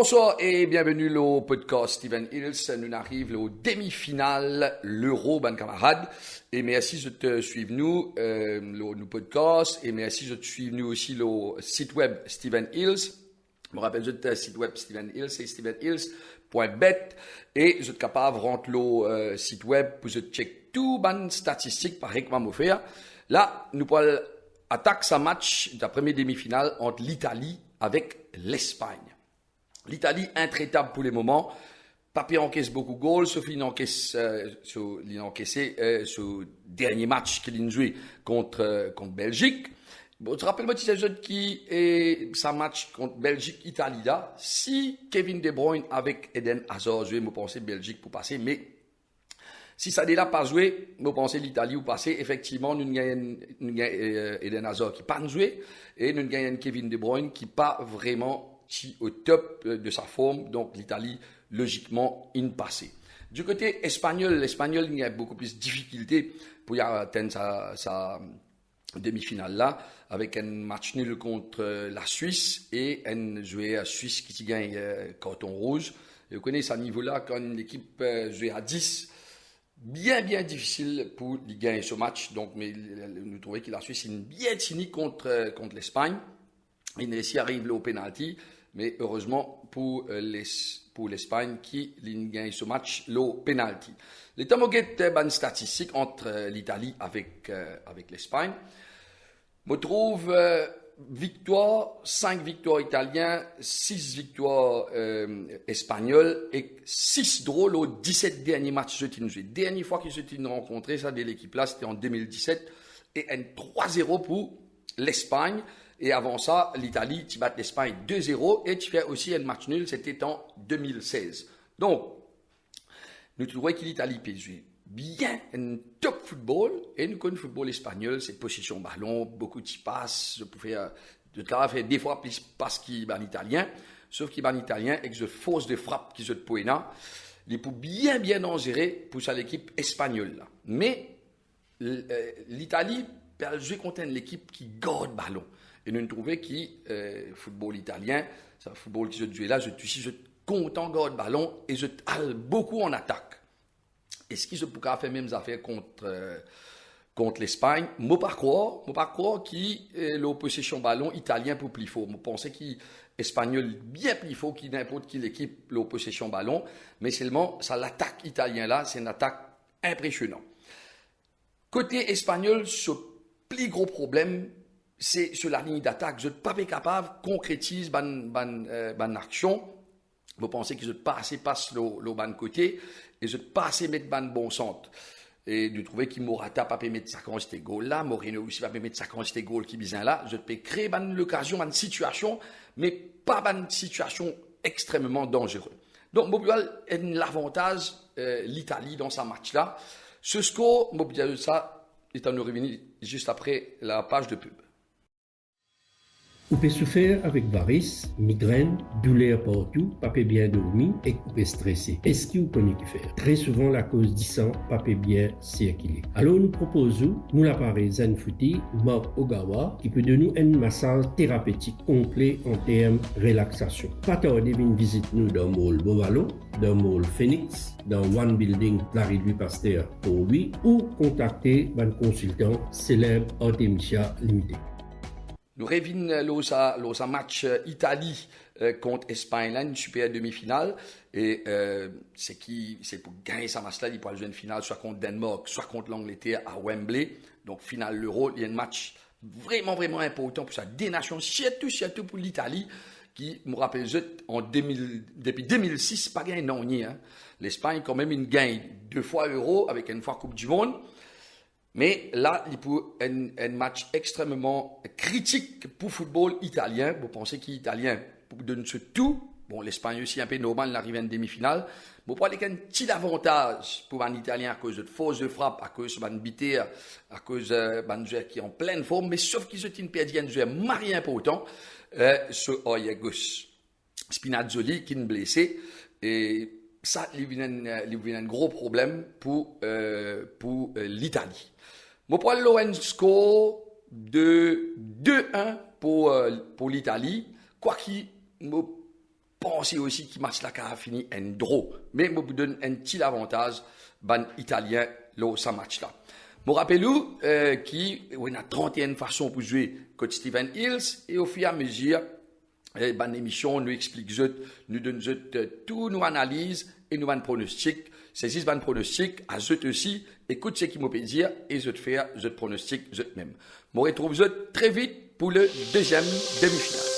Bonsoir et bienvenue au podcast Steven Hills. Nous arrivons au demi-finale l'Euro, ben camarades. Et merci de te suivre nous, nos podcasts. Et merci de te suivre nous aussi le site web Steven Hills. Je me rappelle le site web Steven Hills, c'est stevenhills.bet. Et vous êtes capable de rentrer le site web pour checker tout les statistiques par exemple que faire. Là, nous pourrons attaquer ce match de la première demi-finale entre l'Italie avec l'Espagne. L'Italie intraitable pour les moments. Papy encaisse beaucoup de goals, sauf qu'il encaisse ce dernier match qu'il a joué contre Belgique. Bon, tu te rappelles, moi, tu sais qui est sa match contre Belgique-Italie là. Si Kevin De Bruyne avec Eden Hazard joué, je pensais Belgique pour passer, mais si ça n'est là pas joué, je pensais l'Italie ou passer. Effectivement, nous gagnons Eden Hazard qui pas joué et nous gagnons Kevin De Bruyne qui pas vraiment au top de sa forme, donc l'Italie, logiquement, in passé. Du côté espagnol, l'Espagnol, il y a beaucoup plus de difficultés pour y atteindre sa demi-finale là, avec un match nul contre la Suisse et un joueur à Suisse qui gagne carton rouge. Et vous connaissez ce niveau-là, quand une équipe joue à 10, bien difficile pour gagner ce match. Donc, mais nous trouvons que la Suisse est bien cynique contre l'Espagne. Il arrive au penalty. Mais heureusement pour l'Espagne qui gagne ce match, le penalty. Les tamoguettes bonnes statistiques entre l'Italie avec l'Espagne. Je trouve 5 victoires italiennes, 6 victoires espagnoles et 6 drôles aux 17 derniers matchs que j'ai. Dernière fois qu'ils se sont rencontrés, ça de l'équipe là, c'était en 2017 et un 3-0 pour l'Espagne. Et avant ça, l'Italie, tu bats l'Espagne 2-0 et tu fais aussi un match nul, c'était en 2016. Donc, nous trouvons que l'Italie peut jouer bien un top football et nous connaissons le football espagnol, c'est possession ballon, beaucoup de passes, je pouvais faire des fois plus passes qu'il bat l'italien, sauf qu'il bat l'italien et que je force de frappe qui se poena, il peut bien en gérer pour ça l'équipe espagnole là. Mais l'Italie peut jouer contre l'équipe qui garde ballon. Et nous trouvons que le football italien, c'est un football qui se joue là, je suis content de garder le ballon et je halle beaucoup en attaque. Est-ce qu'ils se pourraient faire même affaires contre l'Espagne? Je ne pas croire que la possession ballon italien pour plus fort. Je pense qu'il espagnol bien plus fort que n'importe quelle équipe la possession ballon, mais seulement ça l'attaque italien là, c'est une attaque impressionnante. Côté espagnol, ce plus gros problème, c'est sur la ligne d'attaque. Je ne suis pas capable de concrétiser une action. Vous pensez que je ne pas assez passe le bon côté et je ne pas assez mettre le bon centre. Et de trouver que Morata pas mettre sa quantité de goal là, Moreno aussi pas mettre sa quantité de goal qui vient là. Je peux créer l'occasion, une situation, mais pas une situation extrêmement dangereuse. Donc, Mobial a l'avantage l'Italie dans ce match-là. Ce score, Mobial, ça est en revenu juste après la page de pub. Vous pouvez souffrir avec varices, migraine, douleur partout, pas bien dormi et vous pouvez stresser. Est-ce que vous connaissez que faire? Très souvent, la cause du sang, pas bien circuler. Alors, nous proposons, nous l'appareil Zenfooty, Mark Ogawa, qui peut donner un massage thérapeutique complet en termes de relaxation. Pas tarder, une visite nous dans le mall Bovalo, dans le mall Phoenix, dans One Building, la Louis Pasteur pour lui, ou contacter un consultant célèbre Artemisia Limited. Nous revenons à match Italie contre Espagne, là, une super demi-finale. Et c'est pour gagner ce match-là, il pourra jouer une finale soit contre Danemark, soit contre l'Angleterre à Wembley. Donc, finale l'Euro, il y a un match vraiment important pour ça. Des nations, surtout pour l'Italie, qui, me rappelle, depuis 2006, pas gagné non ni. Hein. L'Espagne, quand même, une gagne 2 fois l'Euro avec une fois Coupe du Monde. Mais là, il faut un match extrêmement critique pour le football italien. Vous pensez qu'il est italien pour donner tout. Bon, l'Espagne aussi un peu normal, il arrive à une demi-finale. Vous parlez qu'un petit avantage pour un Italien à cause de force de frappe, à cause d'un bité, à cause d'un joueur qui est en pleine forme, mais sauf qu'ils ont une perte d'un joueur marié important, ce Oyagos Spinazzoli qui est blessé. Et ça, il y a un gros problème pour l'Italie. Je prends un score de 2-1 pour l'Italie. Quoi qu'il pensez aussi qu'il match là a fini un draw. Mais je vous donne un petit avantage, ban italien, là, ça match là. Je me rappelle qu'il y a 31 façons pour jouer contre Stephen Hills et au fur et à mesure, ban émission nous explique, nous donne tout nos analyses et nous ban pronostics. Ces 6 ban pronostics, à eux aussi, écoute ce qu'ils m'ont dire et je te faire, je te pronostic, je te même. Je me retrouve très vite pour le deuxième demi-finale.